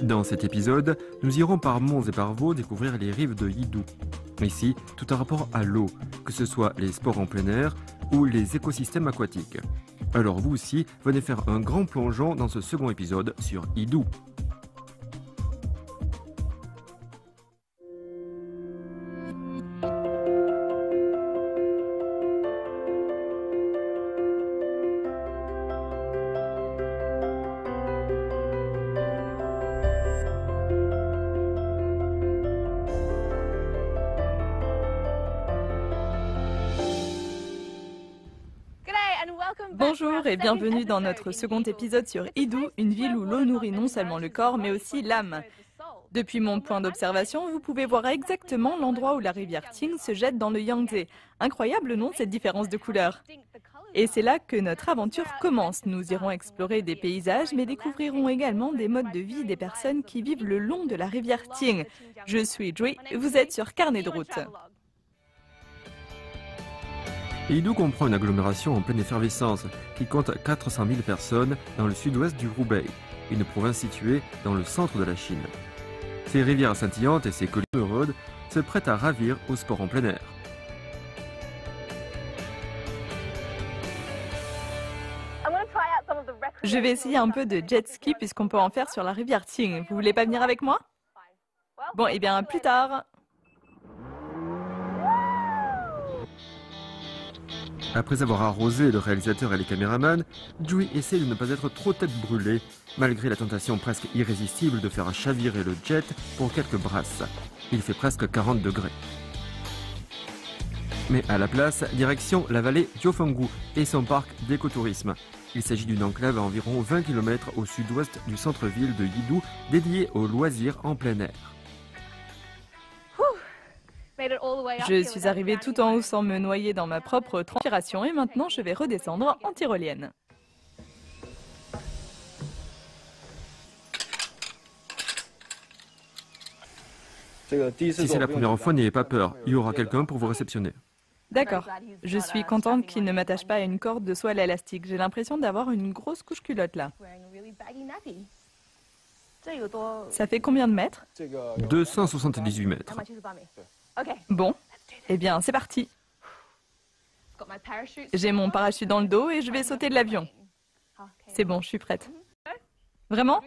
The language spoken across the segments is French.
Dans cet épisode, nous irons par monts et par vaux découvrir les rives de Yidu. Ici, tout a rapport à l'eau, que ce soit les sports en plein air ou les écosystèmes aquatiques. Alors vous aussi, venez faire un grand plongeon dans ce second épisode sur Yidu. Bonjour et bienvenue dans notre second épisode sur Yidu, une ville où l'eau nourrit non seulement le corps mais aussi l'âme. Depuis mon point d'observation, vous pouvez voir exactement l'endroit où la rivière Ting se jette dans le Yangtze. Incroyable, non, cette différence de couleur? Et c'est là que notre aventure commence. Nous irons explorer des paysages mais découvrirons également des modes de vie des personnes qui vivent le long de la rivière Ting. Je suis Jui, vous êtes sur Carnet de route. Yidu comprend une agglomération en pleine effervescence qui compte 400 000 personnes dans le sud-ouest du Hubei, une province située dans le centre de la Chine. Ses rivières scintillantes et ses collines heureuses se prêtent à ravir au sport en plein air. Je vais essayer un peu de jet ski puisqu'on peut en faire sur la rivière Ting. Vous voulez pas venir avec moi? Bon, eh bien, plus tard. Après avoir arrosé le réalisateur et les caméramans, Jui essaie de ne pas être trop tête brûlée, malgré la tentation presque irrésistible de faire chavirer le jet pour quelques brasses. Il fait presque 40 degrés. Mais à la place, direction la vallée Jiufenggu et son parc d'écotourisme. Il s'agit d'une enclave à environ 20 km au sud-ouest du centre-ville de Yidu, dédiée aux loisirs en plein air. Je suis arrivée tout en haut sans me noyer dans ma propre transpiration et maintenant je vais redescendre en tyrolienne. Si c'est la première fois, n'ayez pas peur, il y aura quelqu'un pour vous réceptionner. D'accord. Je suis contente qu'il ne m'attache pas à une corde de soie à l'élastique. J'ai l'impression d'avoir une grosse couche culotte là. Ça fait combien de mètres? 278 mètres. Bon, eh bien c'est parti. J'ai mon parachute dans le dos et je vais sauter de l'avion. C'est bon, je suis prête. Vraiment?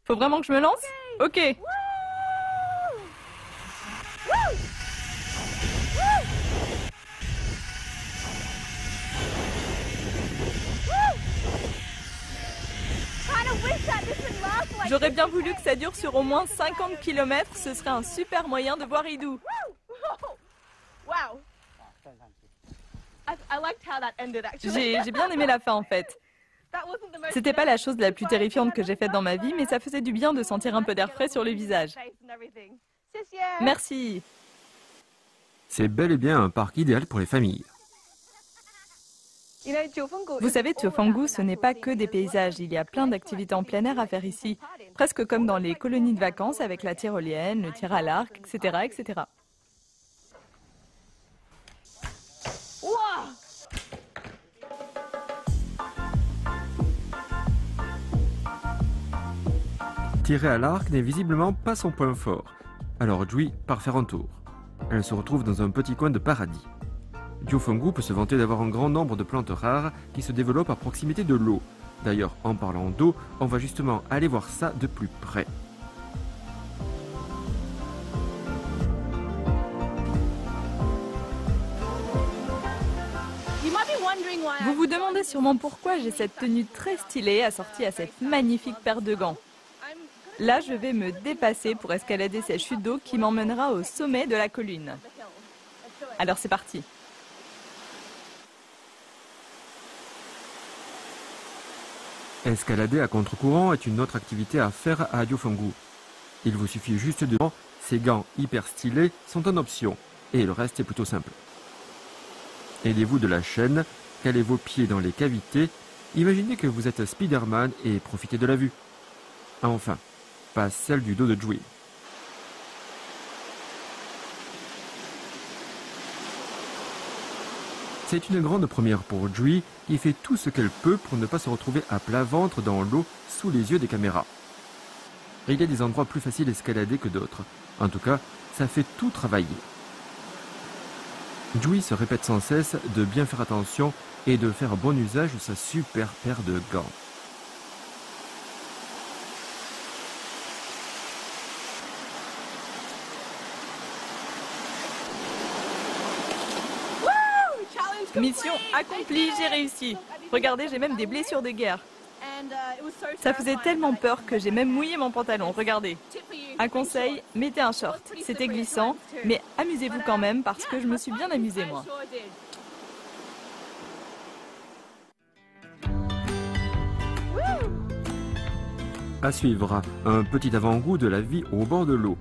Faut vraiment que je me lance? Ok. J'aurais bien voulu que ça dure sur au moins 50 km, ce serait un super moyen de voir Yidu. J'ai bien aimé la fin en fait. C'était pas la chose la plus terrifiante que j'ai faite dans ma vie, mais ça faisait du bien de sentir un peu d'air frais sur le visage. Merci. C'est bel et bien un parc idéal pour les familles. Vous savez, Jiufenggu, ce n'est pas que des paysages. Il y a plein d'activités en plein air à faire ici. Presque comme dans les colonies de vacances avec la tyrolienne, le tir à l'arc, etc., etc. Tirer à l'arc n'est visiblement pas son point fort. Alors Jui part faire un tour. Elle se retrouve dans un petit coin de paradis. Jiufenggu peut se vanter d'avoir un grand nombre de plantes rares qui se développent à proximité de l'eau. D'ailleurs, en parlant d'eau, on va justement aller voir ça de plus près. Vous vous demandez sûrement pourquoi j'ai cette tenue très stylée assortie à cette magnifique paire de gants. Là, je vais me dépasser pour escalader cette chute d'eau qui m'emmènera au sommet de la colline. Alors c'est parti. Escalader à contre-courant est une autre activité à faire à Jiufenggu. Il vous suffit juste de... Ces gants hyper stylés sont en option et le reste est plutôt simple. Aidez-vous de la chaîne, calez vos pieds dans les cavités, imaginez que vous êtes Spider-Man et profitez de la vue. Enfin, pas celle du dos de Jui. C'est une grande première pour Jui qui fait tout ce qu'elle peut pour ne pas se retrouver à plat ventre dans l'eau sous les yeux des caméras. Et il y a des endroits plus faciles à escalader que d'autres. En tout cas, ça fait tout travailler. Jui se répète sans cesse de bien faire attention et de faire bon usage de sa super paire de gants. Mission accomplie, j'ai réussi. Regardez, j'ai même des blessures de guerre. Ça faisait tellement peur que j'ai même mouillé mon pantalon, regardez. Un conseil, mettez un short. C'était glissant, mais amusez-vous quand même parce que je me suis bien amusée moi. À suivre, un petit avant-goût de la vie au bord de l'eau.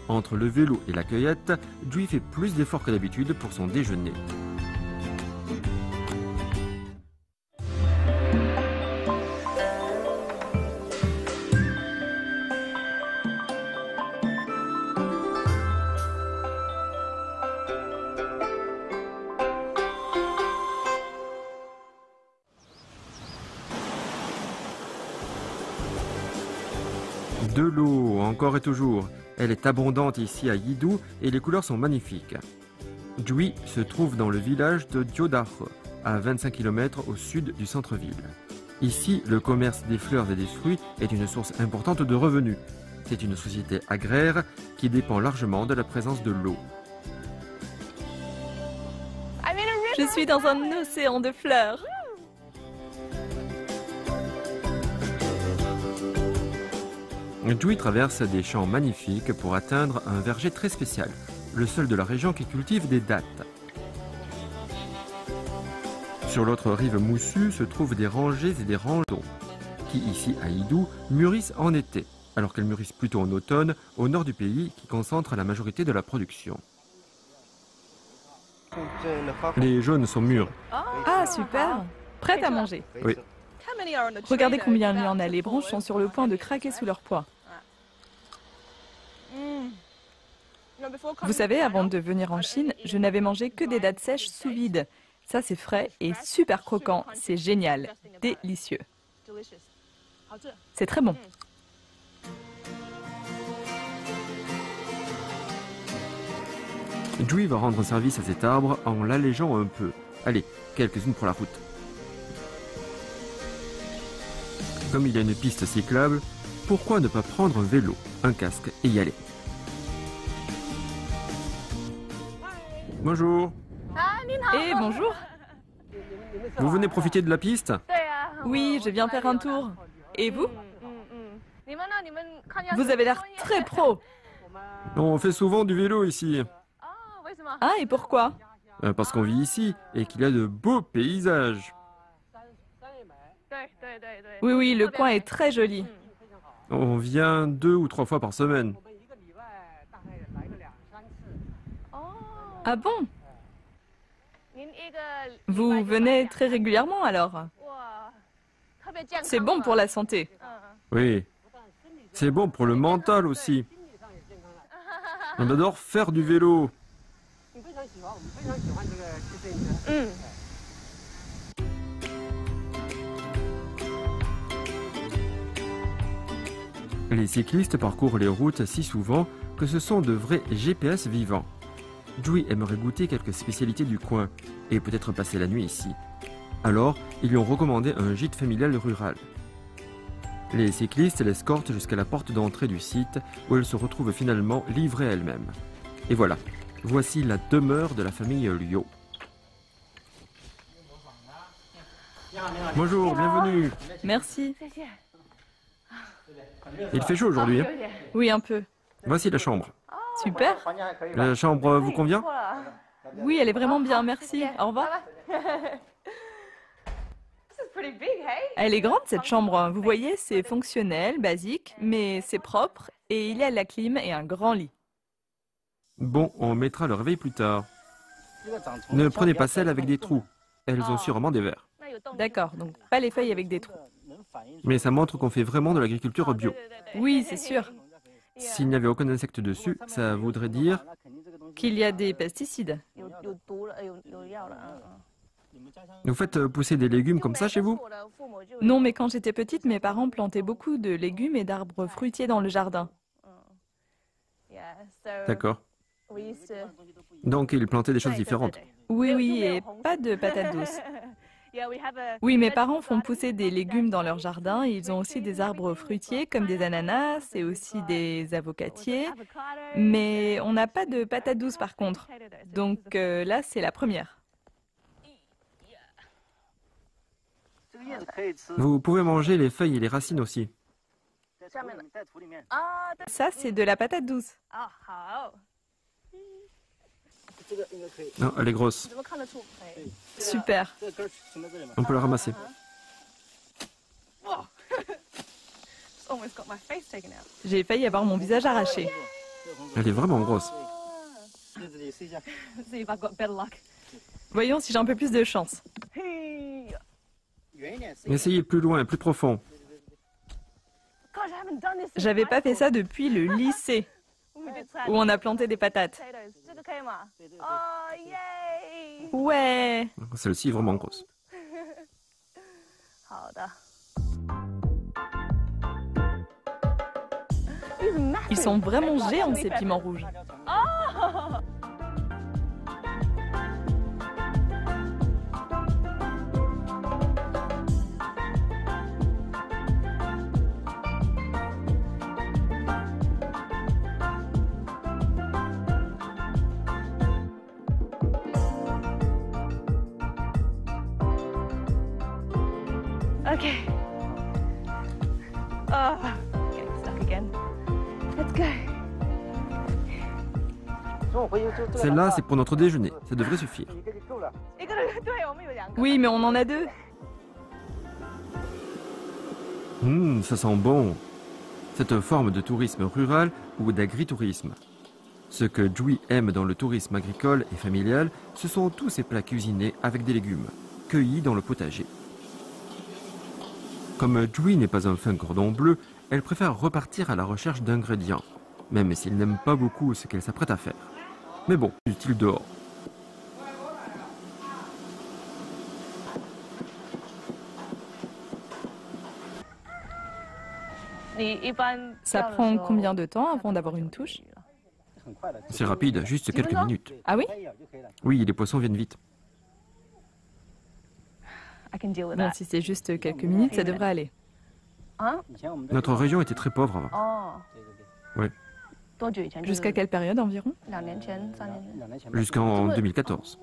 Entre le vélo et la cueillette, Jui fait plus d'efforts que d'habitude pour son déjeuner. De l'eau, encore et toujours. Elle est abondante ici à Yidu et les couleurs sont magnifiques. Jui se trouve dans le village de Gyodare, à 25 km au sud du centre-ville. Ici, le commerce des fleurs et des fruits est une source importante de revenus. C'est une société agraire qui dépend largement de la présence de l'eau. Je suis dans un océan de fleurs. Jui traverse des champs magnifiques pour atteindre un verger très spécial, le seul de la région qui cultive des dattes. Sur l'autre rive moussue se trouvent des rangées et des rangs d'eau, qui ici à Yidu mûrissent en été, alors qu'elles mûrissent plutôt en automne au nord du pays qui concentre la majorité de la production. Les jaunes sont mûrs. Ah super, prête à manger. Oui. Regardez combien il y en a, les branches sont sur le point de craquer sous leur poids. Vous savez, avant de venir en Chine, je n'avais mangé que des dattes sèches sous vide. Ça c'est frais et super croquant, c'est génial, délicieux. C'est très bon. Jui va rendre service à cet arbre en l'allégeant un peu. Allez, quelques-unes pour la route. Comme il y a une piste cyclable, pourquoi ne pas prendre un vélo, un casque et y aller? Bonjour. Et bonjour. Vous venez profiter de la piste? Oui, je viens faire un tour. Et vous? Vous avez l'air très pro. On fait souvent du vélo ici. Ah, et pourquoi? Parce qu'on vit ici et qu'il y a de beaux paysages. Oui, oui, le coin est très joli. On vient 2 ou 3 fois par semaine. Ah bon? Vous venez très régulièrement alors? C'est bon pour la santé. Oui, c'est bon pour le mental aussi. On adore faire du vélo. Les cyclistes parcourent les routes si souvent que ce sont de vrais GPS vivants. Jui aimerait goûter quelques spécialités du coin et peut-être passer la nuit ici. Alors, ils lui ont recommandé un gîte familial rural. Les cyclistes l'escortent jusqu'à la porte d'entrée du site où elle se retrouve finalement livrée à elle-même. Et voilà, voici la demeure de la famille Liu. Bonjour, bienvenue. Merci. Il fait chaud aujourd'hui, hein? Oui, un peu. Voici la chambre. Super. La chambre vous convient? Oui, elle est vraiment bien, merci. Au revoir. Elle est grande cette chambre. Vous voyez, c'est fonctionnel, basique, mais c'est propre et il y a la clim et un grand lit. Bon, on mettra le réveil plus tard. Ne prenez pas celles avec des trous. Elles ont sûrement des vers. D'accord, donc pas les feuilles avec des trous. Mais ça montre qu'on fait vraiment de l'agriculture bio. Oui, c'est sûr. S'il n'y avait aucun insecte dessus, ça voudrait dire... Qu'il y a des pesticides. Vous faites pousser des légumes comme ça chez vous? Non, mais quand j'étais petite, mes parents plantaient beaucoup de légumes et d'arbres fruitiers dans le jardin. D'accord. Donc ils plantaient des choses différentes. Oui, oui, et pas de patates douces. Oui, mes parents font pousser des légumes dans leur jardin. Ils ont aussi des arbres fruitiers comme des ananas et aussi des avocatiers. Mais on n'a pas de patates douces par contre. Donc là, c'est la première. Vous pouvez manger les feuilles et les racines aussi. Ça, c'est de la patate douce. Non, elle est grosse. Super. On peut la ramasser. J'ai failli avoir mon visage arraché. Elle est vraiment grosse. Voyons si j'ai un peu plus de chance. Essayez plus loin, plus profond. J'avais pas fait ça depuis le lycée, où on a planté des patates. Ouais. Celle-ci est vraiment grosse. Ils sont vraiment géants ces piments rouges. Okay. Oh, getting stuck again. Let's go. Celle-là, c'est pour notre déjeuner. Ça devrait suffire. Oui, mais on en a deux. Ça sent bon. Cette forme de tourisme rural ou d'agritourisme. Ce que Jui aime dans le tourisme agricole et familial, ce sont tous ces plats cuisinés avec des légumes, cueillis dans le potager. Comme Jui n'est pas un fin cordon bleu, elle préfère repartir à la recherche d'ingrédients, même s'il n'aime pas beaucoup ce qu'elle s'apprête à faire. Mais bon, utile dehors. Ça prend combien de temps avant d'avoir une touche? C'est rapide, juste quelques minutes. Ah oui? Oui, les poissons viennent vite. Bon, si c'est juste quelques minutes, ça devrait aller. Notre région était très pauvre avant. Oui, Jusqu'à quelle période environ? jusqu'en 2014.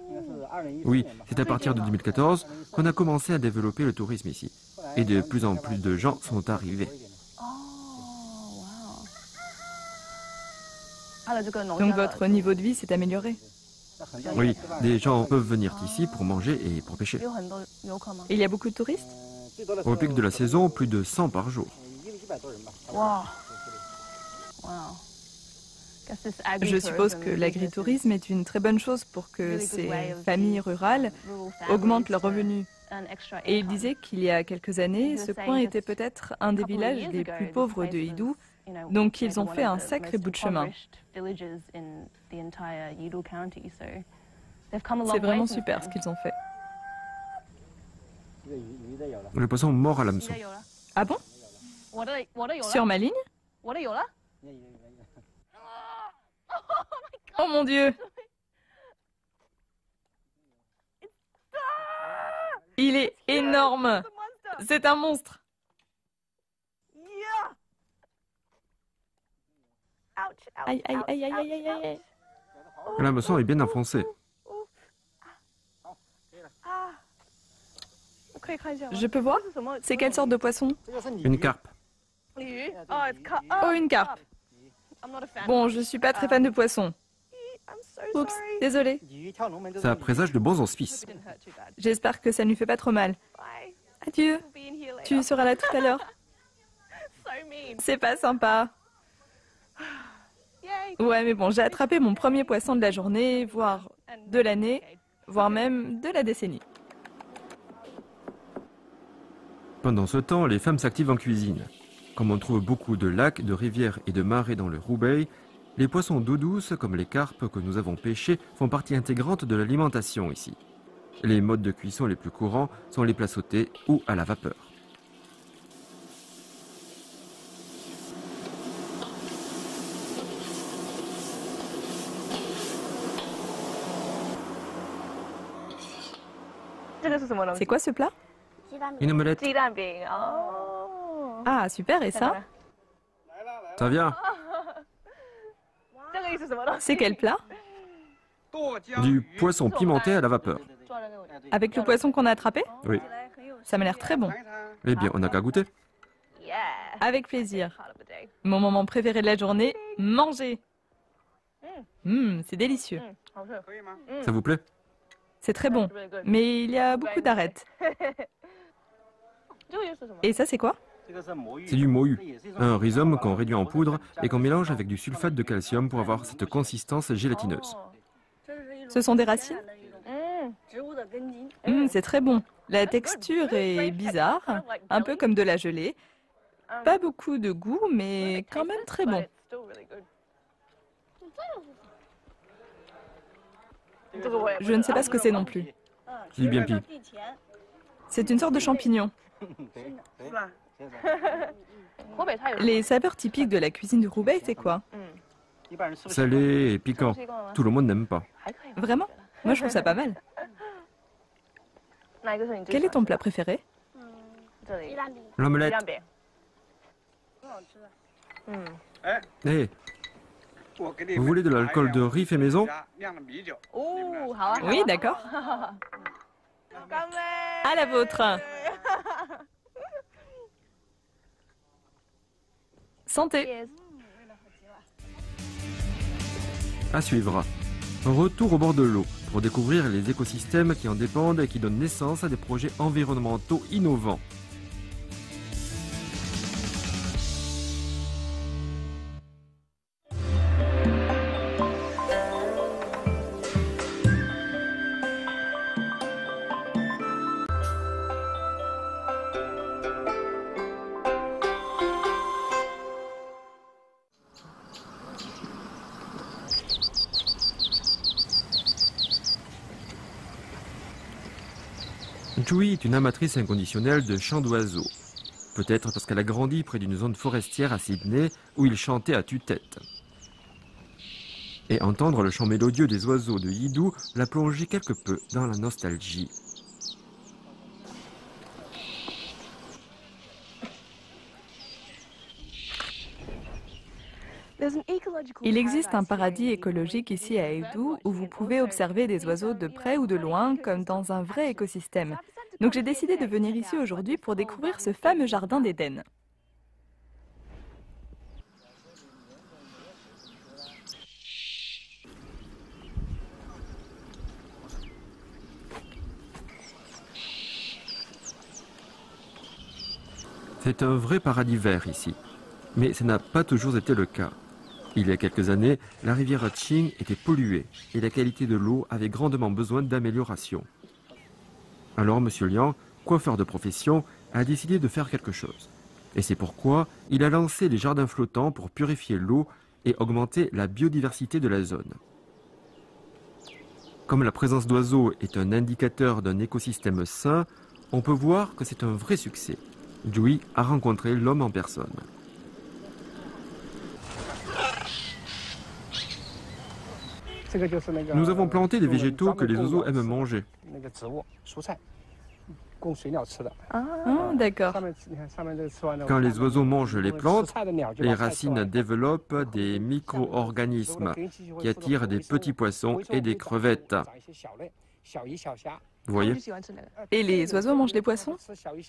Oui, c'est à partir de 2014 qu'on a commencé à développer le tourisme ici. Et de plus en plus de gens sont arrivés. Donc votre niveau de vie s'est amélioré. Oui, des gens peuvent venir ici pour manger et pour pêcher. Et il y a beaucoup de touristes? Au pic de la saison, plus de 100 par jour. Je suppose que l'agritourisme est une très bonne chose pour que ces familles rurales augmentent leurs revenus. Et il disait qu'il y a quelques années, ce coin était peut-être un des villages les plus pauvres de Hidou, donc ils ont fait un sacré bout de chemin. C'est vraiment super ce qu'ils ont fait. Le poisson mord à l'hameçon. Ah bon? Sur ma ligne? Oh mon Dieu! Il est énorme! C'est un monstre! Aïe, aïe, aïe, aïe, aïe, aïe, aïe. L'hameçon est bien enfoncé. Je peux voir? C'est quelle sorte de poisson? Une carpe. Oh, une carpe. Bon, je suis pas très fan de poissons. Oups, désolé. Ça présage de bons auspices. J'espère que ça ne lui fait pas trop mal. Adieu. Tu seras là tout à l'heure. C'est pas sympa. Ouais, mais bon, j'ai attrapé mon premier poisson de la journée, voire de l'année, voire même de la décennie. Pendant ce temps, les femmes s'activent en cuisine. Comme on trouve beaucoup de lacs, de rivières et de marais dans le Roubaix, les poissons d'eau douce, comme les carpes que nous avons pêchés, font partie intégrante de l'alimentation ici. Les modes de cuisson les plus courants sont les plats sautés ou à la vapeur. C'est quoi ce plat? Une omelette, Ah, super, et ça? ça vient. C'est quel plat? Du poisson pimenté à la vapeur. Avec le poisson qu'on a attrapé? Oui. Ça m'a l'air très bon. Eh bien, on n'a qu'à goûter. Avec plaisir. Mon moment préféré de la journée, manger. C'est délicieux. Ça vous plaît? C'est très bon, mais il y a beaucoup d'arêtes. Et ça, c'est quoi? C'est du mohu, un rhizome qu'on réduit en poudre et qu'on mélange avec du sulfate de calcium pour avoir cette consistance gélatineuse. Ce sont des racines? C'est très bon. La texture est bizarre, un peu comme de la gelée. Pas beaucoup de goût, mais quand même très bon. Je ne sais pas ce que c'est non plus. C'est du bien pis. C'est une sorte de champignon. Les saveurs typiques de la cuisine du Roubaix, c'est quoi? Salé et piquant. Tout le monde n'aime pas. Vraiment? Moi, je trouve ça pas mal. Quel est ton plat préféré? L'omelette. Eh, vous voulez de l'alcool de riz fait maison? Oui, d'accord. À la vôtre. Santé. À suivre. Retour au bord de l'eau pour découvrir les écosystèmes qui en dépendent et qui donnent naissance à des projets environnementaux innovants. Jui est une amatrice inconditionnelle de chants d'oiseaux. Peut-être parce qu'elle a grandi près d'une zone forestière à Sydney où il chantait à tue-tête. Et entendre le chant mélodieux des oiseaux de Idou l'a plongé quelque peu dans la nostalgie. Il existe un paradis écologique ici à Idou où vous pouvez observer des oiseaux de près ou de loin comme dans un vrai écosystème. Donc j'ai décidé de venir ici aujourd'hui pour découvrir ce fameux jardin d'Éden. C'est un vrai paradis vert ici. Mais ce n'a pas toujours été le cas. Il y a quelques années, la rivière Qing était polluée et la qualité de l'eau avait grandement besoin d'amélioration. Alors M. Liang, coiffeur de profession, a décidé de faire quelque chose. Et c'est pourquoi il a lancé les jardins flottants pour purifier l'eau et augmenter la biodiversité de la zone. Comme la présence d'oiseaux est un indicateur d'un écosystème sain, on peut voir que c'est un vrai succès. Jui a rencontré l'homme en personne. Nous avons planté des végétaux que les oiseaux aiment manger. Ah, d'accord. Quand les oiseaux mangent les plantes, les racines développent des micro-organismes qui attirent des petits poissons et des crevettes. Vous voyez? Et les oiseaux mangent les poissons?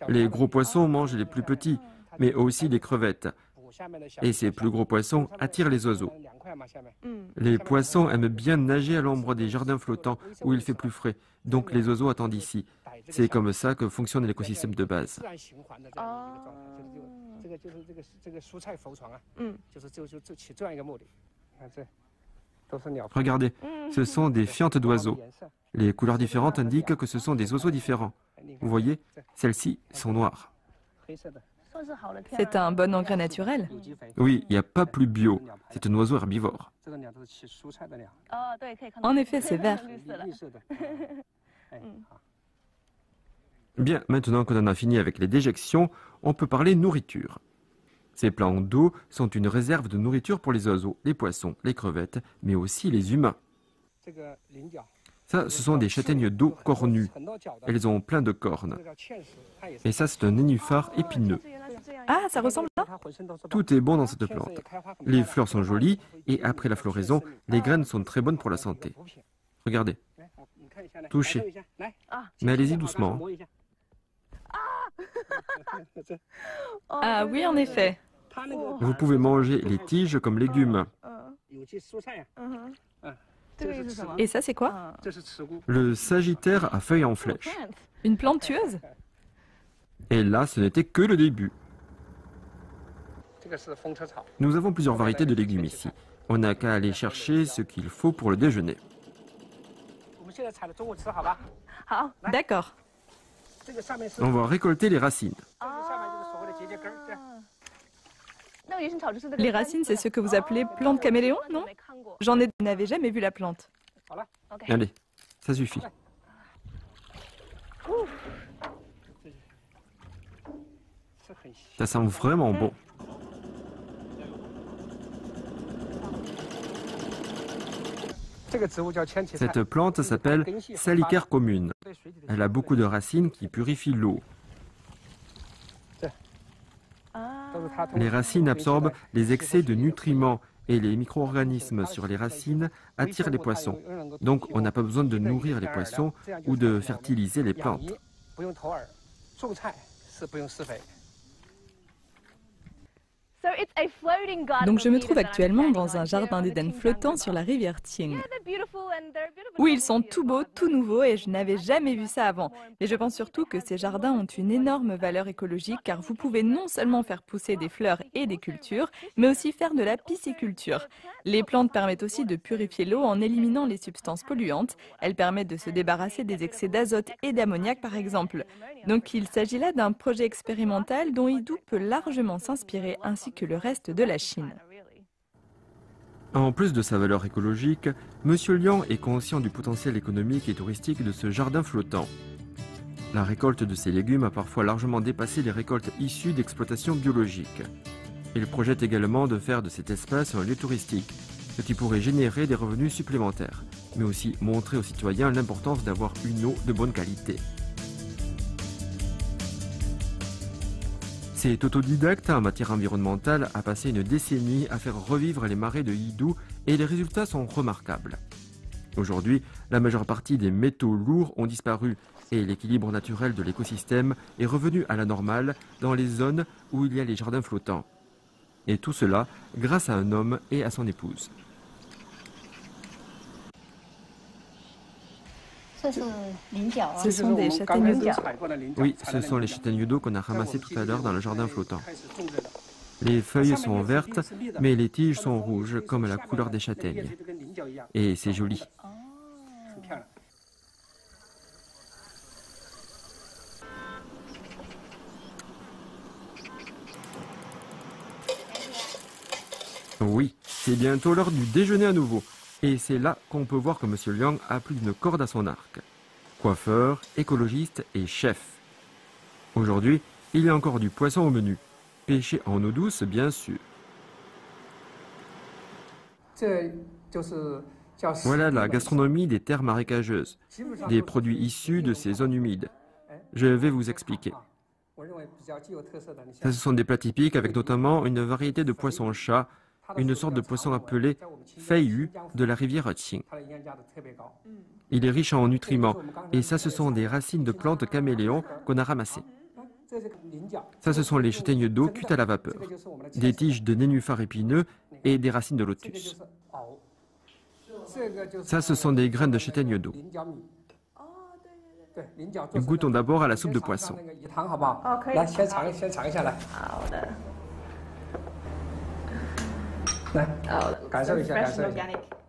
Les gros poissons mangent les plus petits, mais aussi les crevettes. Et ces plus gros poissons attirent les oiseaux. Les poissons aiment bien nager à l'ombre des jardins flottants où il fait plus frais, donc les oiseaux attendent ici. C'est comme ça que fonctionne l'écosystème de base. Regardez, ce sont des fientes d'oiseaux. Les couleurs différentes indiquent que ce sont des oiseaux différents. Vous voyez, celles-ci sont noires. C'est un bon engrais naturel. Oui, il n'y a pas plus bio. C'est un oiseau herbivore. En effet, c'est vert. Bien, maintenant qu'on en a fini avec les déjections, on peut parler nourriture. Ces plans d'eau sont une réserve de nourriture pour les oiseaux, les poissons, les crevettes, mais aussi les humains. Ça, ce sont des châtaignes d'eau cornues. Elles ont plein de cornes. Et ça, c'est un nénuphar épineux. Ah, ça ressemble à ça? Tout est bon dans cette plante. Les fleurs sont jolies et après la floraison, les graines sont très bonnes pour la santé. Regardez, touchez. Mais allez-y doucement. Ah oui, en effet. Vous pouvez manger les tiges comme légumes. Et ça, c'est quoi? Le sagittaire à feuilles en flèche. Une plante tueuse? Et là, ce n'était que le début. Nous avons plusieurs variétés de légumes ici. On n'a qu'à aller chercher ce qu'il faut pour le déjeuner. D'accord. On va récolter les racines. Les racines, c'est ce que vous appelez plante caméléon, non? N'avais jamais vu la plante. Allez, ça suffit. Ça sent vraiment bon. Cette plante s'appelle salicaire commune. Elle a beaucoup de racines qui purifient l'eau. Les racines absorbent les excès de nutriments et les micro-organismes sur les racines attirent les poissons. Donc on n'a pas besoin de nourrir les poissons ou de fertiliser les plantes. Donc je me trouve actuellement dans un jardin d'Éden flottant sur la rivière Ting. Oui, ils sont tout beaux, tout nouveaux et je n'avais jamais vu ça avant. Et je pense surtout que ces jardins ont une énorme valeur écologique car vous pouvez non seulement faire pousser des fleurs et des cultures, mais aussi faire de la pisciculture. Les plantes permettent aussi de purifier l'eau en éliminant les substances polluantes. Elles permettent de se débarrasser des excès d'azote et d'ammoniac par exemple. Donc il s'agit là d'un projet expérimental dont Idou peut largement s'inspirer ainsi que le reste de la Chine. En plus de sa valeur écologique, M. Liang est conscient du potentiel économique et touristique de ce jardin flottant. La récolte de ces légumes a parfois largement dépassé les récoltes issues d'exploitations biologiques. Il projette également de faire de cet espace un lieu touristique, ce qui pourrait générer des revenus supplémentaires, mais aussi montrer aux citoyens l'importance d'avoir une eau de bonne qualité. Cet autodidacte en matière environnementale a passé une décennie à faire revivre les marais de Idou et les résultats sont remarquables. Aujourd'hui, la majeure partie des métaux lourds ont disparu et l'équilibre naturel de l'écosystème est revenu à la normale dans les zones où il y a les jardins flottants. Et tout cela grâce à un homme et à son épouse. Ce sont des châtaignes d'eau. Oui, ce sont les châtaignes d'eau qu'on a ramassées tout à l'heure dans le jardin flottant. Les feuilles sont vertes, mais les tiges sont rouges comme la couleur des châtaignes. Et c'est joli. Oui, c'est bientôt l'heure du déjeuner à nouveau. Et c'est là qu'on peut voir que M. Liang a plus d'une corde à son arc. Coiffeur, écologiste et chef. Aujourd'hui, il y a encore du poisson au menu. Pêché en eau douce, bien sûr. Voilà la gastronomie des terres marécageuses, des produits issus de ces zones humides. Je vais vous expliquer. Ça, ce sont des plats typiques avec notamment une variété de poisson-chat, une sorte de poisson appelé feiyu de la rivière Qing. Il est riche en nutriments et ça, ce sont des racines de plantes caméléons qu'on a ramassées. Ça, ce sont les châtaignes d'eau cuites à la vapeur, des tiges de nénuphar épineux et des racines de lotus. Ça, ce sont des graines de châtaigne d'eau. Goûtons d'abord à la soupe de poisson.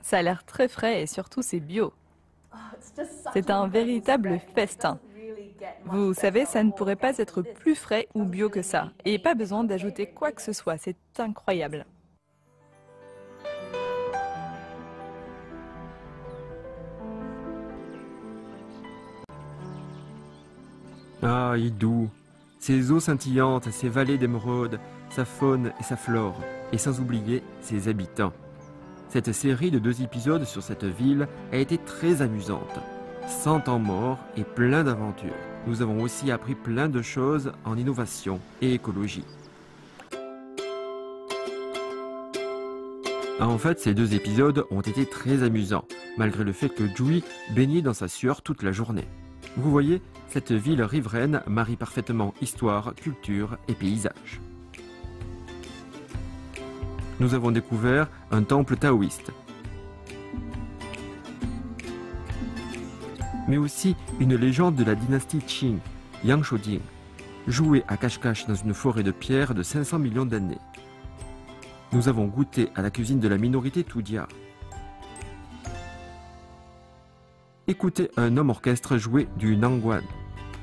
Ça a l'air très frais et surtout c'est bio. C'est un véritable festin. Vous savez, ça ne pourrait pas être plus frais ou bio que ça. Et pas besoin d'ajouter quoi que ce soit, c'est incroyable. Ah, Idou, ses eaux scintillantes, ses vallées d'émeraude, sa faune et sa flore, et sans oublier ses habitants. Cette série de 2 épisodes sur cette ville a été très amusante. 100 ans morts et plein d'aventures. Nous avons aussi appris plein de choses en innovation et écologie. En fait, ces 2 épisodes ont été très amusants, malgré le fait que Jui baignait dans sa sueur toute la journée. Vous voyez, cette ville riveraine marie parfaitement histoire, culture et paysage. Nous avons découvert un temple taoïste, mais aussi une légende de la dynastie Qing, Yangshuojing, jouée à cache-cache dans une forêt de pierre de 500 millions d'années. Nous avons goûté à la cuisine de la minorité Tudja. Écoutez un homme orchestre jouer du Nangguan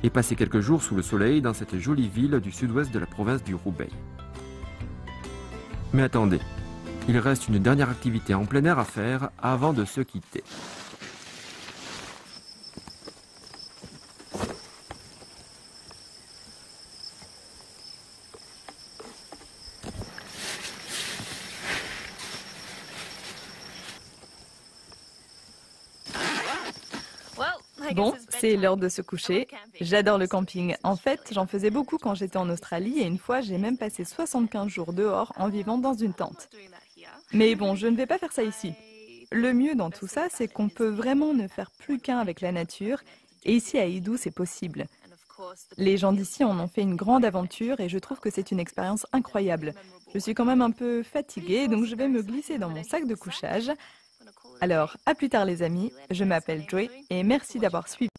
et passé quelques jours sous le soleil dans cette jolie ville du sud-ouest de la province du Hubei. Mais attendez, il reste une dernière activité en plein air à faire avant de se quitter. Bon, c'est l'heure de se coucher. J'adore le camping. En fait, j'en faisais beaucoup quand j'étais en Australie et une fois, j'ai même passé 75 jours dehors en vivant dans une tente. Mais bon, je ne vais pas faire ça ici. Le mieux dans tout ça, c'est qu'on peut vraiment ne faire plus qu'un avec la nature. Et ici à Idou, c'est possible. Les gens d'ici en ont fait une grande aventure et je trouve que c'est une expérience incroyable. Je suis quand même un peu fatiguée, donc je vais me glisser dans mon sac de couchage. Alors, à plus tard les amis, je m'appelle Joy et merci d'avoir suivi.